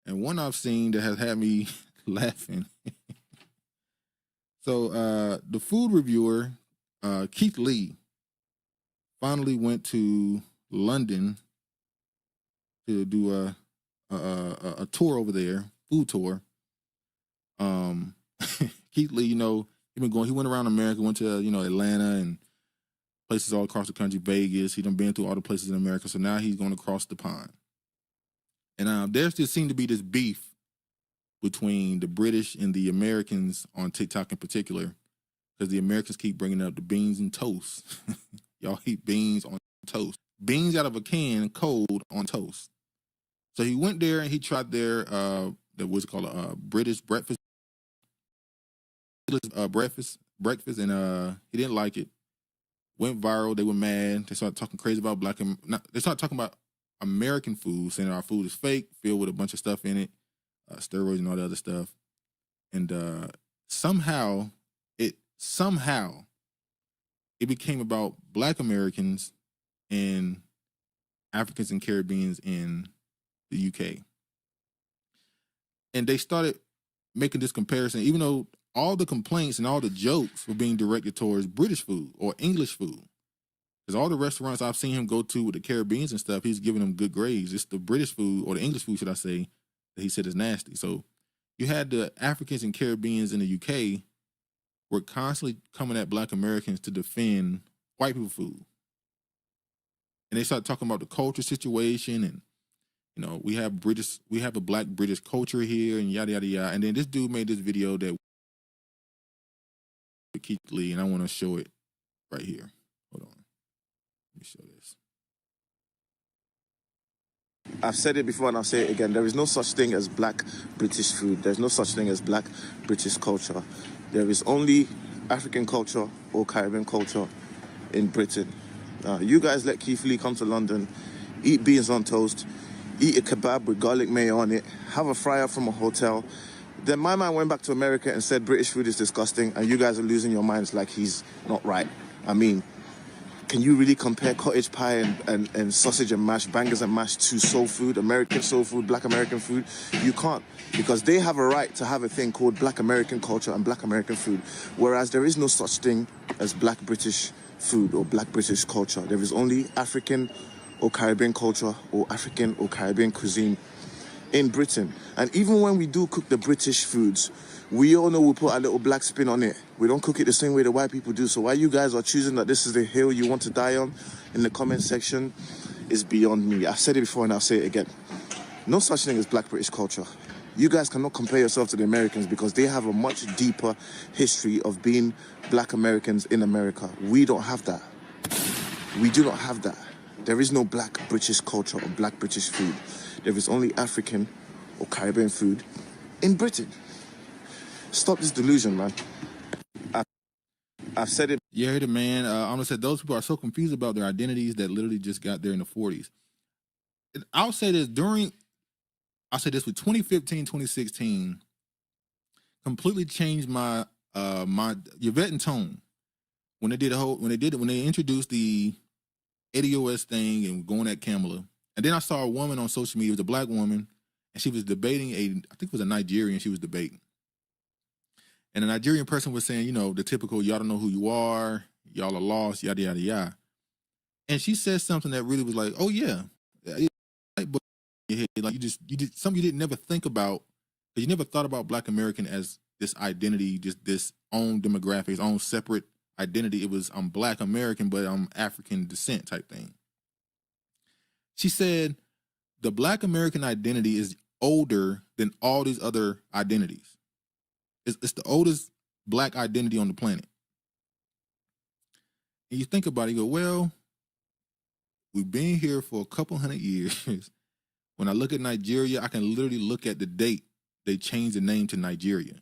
and one I've seen that has had me laughing. So the food reviewer, Keith Lee, finally went to London to do a tour over there, food tour. Keith Lee, he went around America, went to Atlanta and places all across the country, Vegas. He done been through all the places in America, so now he's going across the pond. And there just seemed to be this beef between the British and the Americans on TikTok in particular, because the Americans keep bringing up the beans and toast. Y'all eat beans on toast. Beans out of a can, cold on toast. So he went there and he tried their what's called a British breakfast, breakfast, and he didn't like it. Went viral. They were mad. They started talking crazy about they started talking about American food, saying our food is fake, filled with a bunch of stuff in it, steroids and all the other stuff. And somehow it became about Black Americans and Africans and Caribbeans in the UK. And they started making this comparison, even though all the complaints and all the jokes were being directed towards British food or English food. Because all the restaurants I've seen him go to with the Caribbeans and stuff, he's giving them good grades. It's the British food, or the English food, should I say, that he said is nasty. So you had the Africans and Caribbeans in the UK were constantly coming at Black Americans to defend white people food. And they started talking about the culture situation and, we have a Black British culture here and yada, yada, yada. And then this dude made this video that Keith Lee, and I want to show it right here. Hold on. Let me show this. I've said it before and I'll say it again. There is no such thing as Black British food. There's no such thing as Black British culture. There is only African culture or Caribbean culture in Britain. You guys let Keith Lee come to London, eat beans on toast, eat a kebab with garlic mayo on it, have a fryer from a hotel. Then my man went back to America and said British food is disgusting, and you guys are losing your minds like he's not right. I mean, can you really compare cottage pie and sausage and mash, bangers and mash to soul food, American soul food, Black American food? You can't, because they have a right to have a thing called Black American culture and Black American food, whereas there is no such thing as Black British food or Black British culture. There is only African or Caribbean culture or African or Caribbean cuisine in Britain. And even when we do cook the British foods, we all know we put a little Black spin on it. We don't cook it the same way the white people do. So why you guys are choosing that this is the hill you want to die on in the comment section is beyond me. I've said it before and I'll say it again. No such thing as Black British culture. You guys cannot compare yourself to the Americans because they have a much deeper history of being Black Americans in America. We don't have that. We do not have that. There is no Black British culture or Black British food. There is only African or Caribbean food in Britain. Stop this delusion, man. I've said it. You heard it, man. I'm gonna say those people are so confused about their identities that literally just got there in the 40s. And I'll say this with 2015, 2016, completely changed my Yvette and Tone when they introduced the ADOS thing and going at Kamala. And then I saw a woman on social media, it was a Black woman, and she was debating I think it was a Nigerian she was debating. And a Nigerian person was saying, the typical, y'all don't know who you are, y'all are lost, yada, yada, yada. And she said something that really was like, oh yeah. Like you did something you didn't never think about, because you never thought about Black American as this identity, just this own demographic, its own separate identity. It was, I'm Black American, but I'm African descent type thing. She said the Black American identity is older than all these other identities. It's the oldest Black identity on the planet. And you think about it, you go, well, we've been here for a couple hundred years. When I look at Nigeria, I can literally look at the date they changed the name to Nigeria.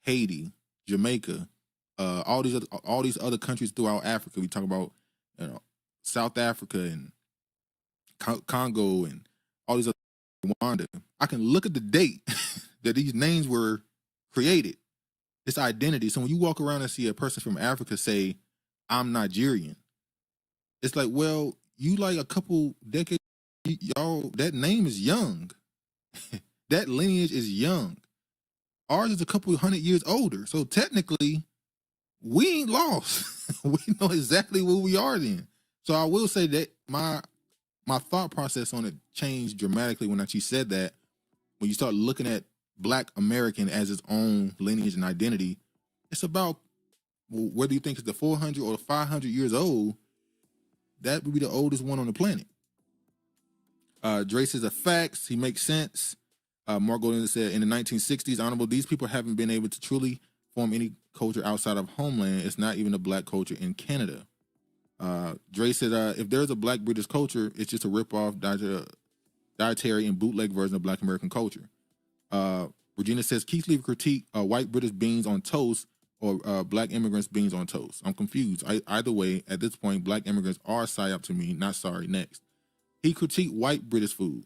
Haiti, Jamaica, all these other countries throughout Africa. We talk about South Africa and Congo and all these other Rwanda. I can look at the date that these names were created. It's identity. So when you walk around and see a person from Africa say, I'm Nigerian, it's like, well, you like a couple decades, y'all, that name is young. that lineage is young. Ours is a couple of 100 years older. So technically, we ain't lost. We know exactly where we are then. So I will say that my thought process on it changed dramatically when she said that. When you start looking at Black American as its own lineage and identity, it's about whether you think it's the 400 or 500 years old, that would be the oldest one on the planet. Dre says, facts, he makes sense. Mark Golden said, in the 1960s, Honorable, these people haven't been able to truly form any culture outside of homeland. It's not even a Black culture in Canada. Dre said, if there's a Black British culture, it's just a rip-off, dietary, and bootleg version of Black American culture. Regina says, Keith Lee critique white British beans on toast or Black immigrants beans on toast. I'm confused. Either way, at this point, Black immigrants are psyop to me, not sorry. Next. He critiqued white British food.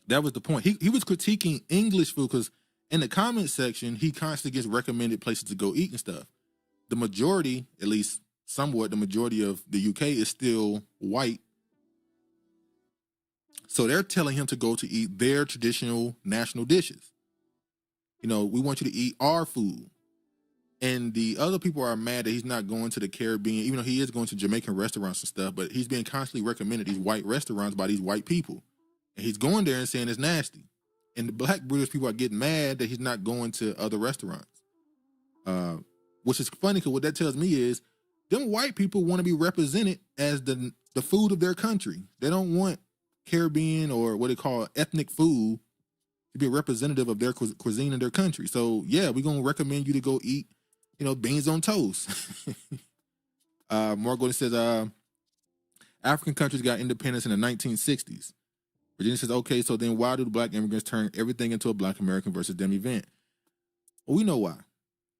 That was the point. He was critiquing English food because in the comment section, he constantly gets recommended places to go eat and stuff. The majority, at least somewhat, the majority of the UK is still white. So they're telling him to go to eat their traditional national dishes. You know, we want you to eat our food. And the other people are mad that he's not going to the Caribbean, even though he is going to Jamaican restaurants and stuff, but he's being constantly recommended these white restaurants by these white people. And he's going there and saying it's nasty. And the Black British people are getting mad that he's not going to other restaurants. Which is funny because what that tells me is them white people want to be represented as the food of their country. They don't want Caribbean or what they call ethnic food to be a representative of their cuisine in their country. So yeah, we're going to recommend you to go eat, you know, beans on toast. Mark Golden says, African countries got independence in the 1960s. Virginia says, okay, so then why do the Black immigrants turn everything into a Black American versus them event? Well, we know why.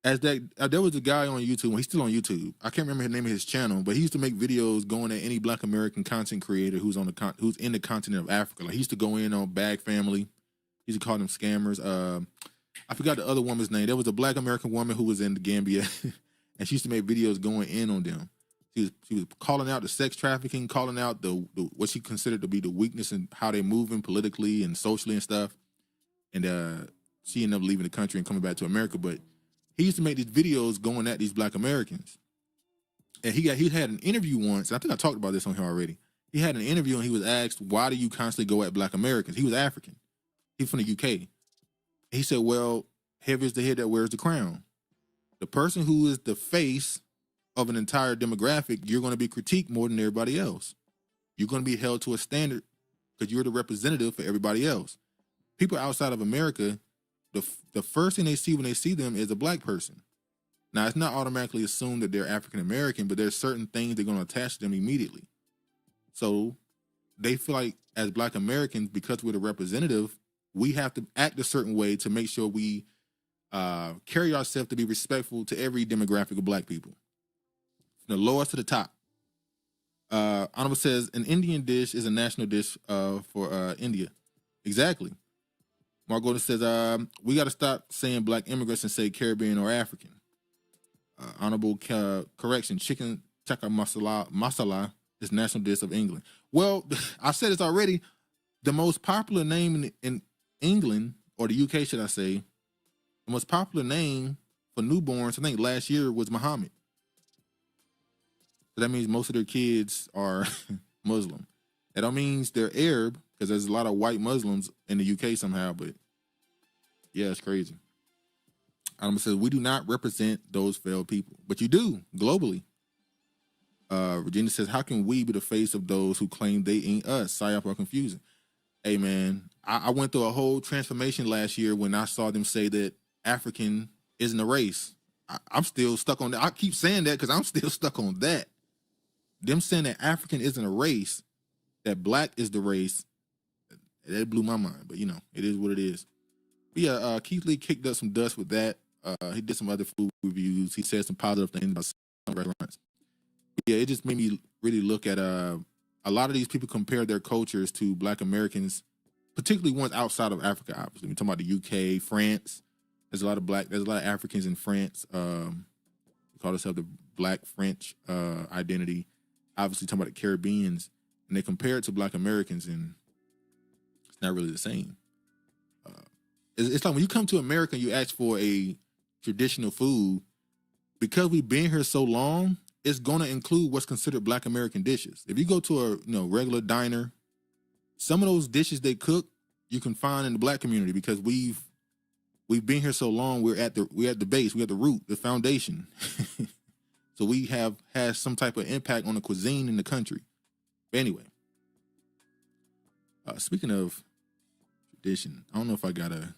As that, there was a guy on YouTube, he's still on YouTube. I can't remember the name of his channel, but he used to make videos going at any Black American content creator who's in the continent of Africa. Like he used to go in on Bag Family. He used to call them scammers. I forgot the other woman's name. There was a Black American woman who was in the Gambia, and she used to make videos going in on them. She was calling out the sex trafficking, calling out the what she considered to be the weakness in how they're moving politically and socially and stuff. And she ended up leaving the country and coming back to America. But he used to make these videos going at these Black Americans. And he had an interview once. I think I talked about this on here already. He had an interview and he was asked, why do you constantly go at Black Americans? He was African. He's from the UK. He said, well, heavy is the head that wears the crown. The person who is the face of an entire demographic, you're going to be critiqued more than everybody else. You're going to be held to a standard because you're the representative for everybody else. People outside of America, the first thing they see when they see them is a Black person. Now, it's not automatically assumed that they're African American, but there's certain things they're going to attach to them immediately. So they feel like as Black Americans, because we're the representative, we have to act a certain way to make sure we carry ourselves to be respectful to every demographic of Black people. From the lowest to the top. Honorable says, an Indian dish is a national dish for India. Exactly. Mark Golden says, we got to stop saying Black immigrants and say Caribbean or African. Honorable correction, chicken tikka masala is national dish of England. Well, I said this already. The most popular name in England, or the UK, should I say, the most popular name for newborns, I think last year, was Muhammad. So that means most of their kids are Muslim. That don't mean they're Arab, because there's a lot of white Muslims in the UK somehow, but yeah, it's crazy. Adam says, we do not represent those failed people, but you do globally. Virginia says, how can we be the face of those who claim they ain't us? Psyop are confusing. Hey man, I went through a whole transformation last year when I saw them say that African isn't a race. I'm still stuck on that. I keep saying that because I'm still stuck on that. Them saying that African isn't a race, that Black is the race, that blew my mind. But you know, it is what it is. But yeah, Keith Lee kicked up some dust with that. He did some other food reviews. He said some positive things about some restaurants. But yeah, it just made me really look at a lot of these people compare their cultures to Black Americans, particularly ones outside of Africa. Obviously, we're talking about the UK, France. There's a lot of Africans in France. We call themselves the Black French identity. Obviously, talking about the Caribbeans, and they compare it to Black Americans, and it's not really the same. it's like when you come to America and you ask for a traditional food, because we've been here so long, it's going to include what's considered Black American dishes. If you go to a regular diner, some of those dishes they cook, you can find in the Black community because we've been here so long. We're at the base, we're at the root, the foundation. So we have had some type of impact on the cuisine in the country. But anyway, speaking of tradition, I don't know if I got a